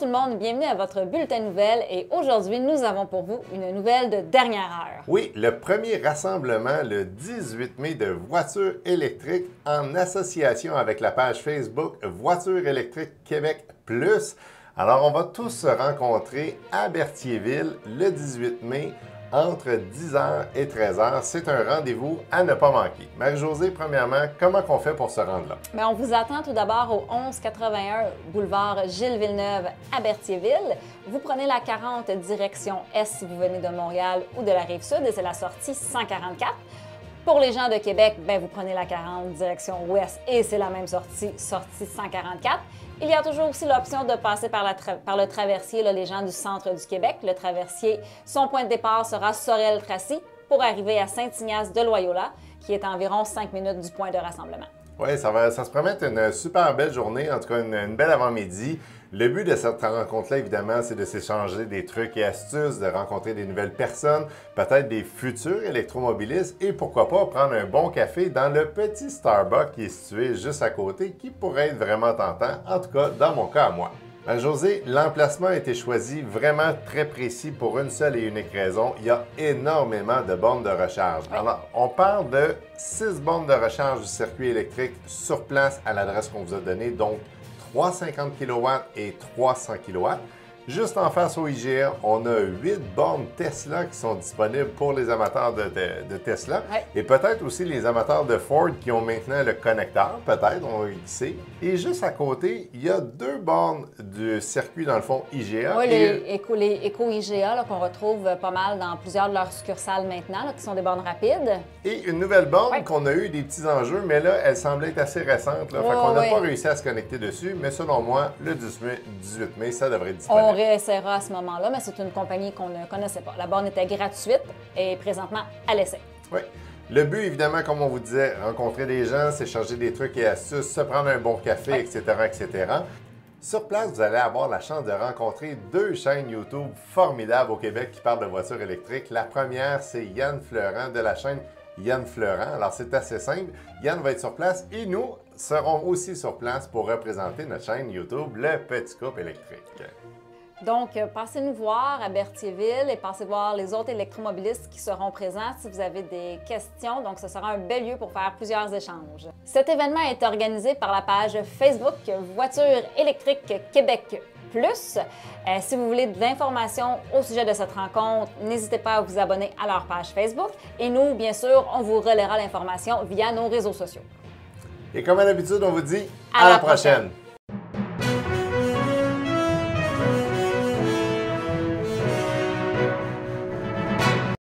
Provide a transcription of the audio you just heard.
tout le monde, bienvenue à votre bulletin nouvelle et aujourd'hui nous avons pour vous une nouvelle de dernière heure. Oui, le premier rassemblement le 18 mai de voitures électriques en association avec la page Facebook Voitures électriques Québec Plus. Alors on va tous se rencontrer à Berthierville le 18 mai entre 10h et 13h. C'est un rendez-vous à ne pas manquer. Marie-Josée, premièrement, comment on fait pour se rendre là? Bien, on vous attend tout d'abord au 1181 boulevard Gilles Villeneuve à Berthierville. Vous prenez la 40 direction Est si vous venez de Montréal ou de la Rive-Sud et c'est la sortie 144. Pour les gens de Québec, bien, vous prenez la 40 direction Ouest et c'est la même sortie 144. Il y a toujours aussi l'option de passer par le traversier, là, les gens du centre du Québec. Le traversier, son point de départ sera Sorel-Tracy pour arriver à Saint-Ignace de Loyola, qui est à environ 5 minutes du point de rassemblement. Oui, ça se promet une super belle journée, en tout cas une belle avant-midi. Le but de cette rencontre-là, évidemment, c'est de s'échanger des trucs et astuces, de rencontrer des nouvelles personnes, peut-être des futurs électromobilistes et pourquoi pas prendre un bon café dans le petit Starbucks qui est situé juste à côté, qui pourrait être vraiment tentant, en tout cas dans mon cas à moi. José, l'emplacement a été choisi vraiment très précis pour une seule et unique raison. Il y a énormément de bornes de recharge. Oui. Alors, on parle de 6 bornes de recharge du circuit électrique sur place à l'adresse qu'on vous a donnée, donc 350 kW et 300 kW. Juste en face au IGA, on a 8 bornes Tesla qui sont disponibles pour les amateurs de Tesla. Oui. Et peut-être aussi les amateurs de Ford qui ont maintenant le connecteur, peut-être, on va glisser. Et juste à côté, il y a 2 bornes du circuit, dans le fond, IGA. Oui, les Éco-IGA qu'on retrouve pas mal dans plusieurs de leurs succursales maintenant, là, qui sont des bornes rapides. Et une nouvelle borne Oui. qu'on a eu des petits enjeux, mais là, elle semblait être assez récente. Là, fait qu'on n'a oui. pas réussi à se connecter dessus, mais selon moi, le 18 mai, ça devrait être disponible. On réessayera à ce moment-là, mais c'est une compagnie qu'on ne connaissait pas. La borne était gratuite et présentement à l'essai. Oui. Le but, évidemment, comme on vous disait, rencontrer des gens, s'échanger des trucs et astuces, se prendre un bon café, Oui. etc., etc. Sur place, vous allez avoir la chance de rencontrer 2 chaînes YouTube formidables au Québec qui parlent de voitures électriques. La première, c'est Yann Fleurant de la chaîne Yann Fleurant. Alors, c'est assez simple. Yann va être sur place et nous serons aussi sur place pour représenter notre chaîne YouTube, Le Petit Couple électrique. Donc, passez nous voir à Berthierville et passez voir les autres électromobilistes qui seront présents si vous avez des questions. Donc, ce sera un bel lieu pour faire plusieurs échanges. Cet événement est organisé par la page Facebook Voitures électriques Québec Plus. Si vous voulez de l'information au sujet de cette rencontre, n'hésitez pas à vous abonner à leur page Facebook. Et nous, bien sûr, on vous relaiera l'information via nos réseaux sociaux. Et comme à l'habitude, on vous dit à la prochaine.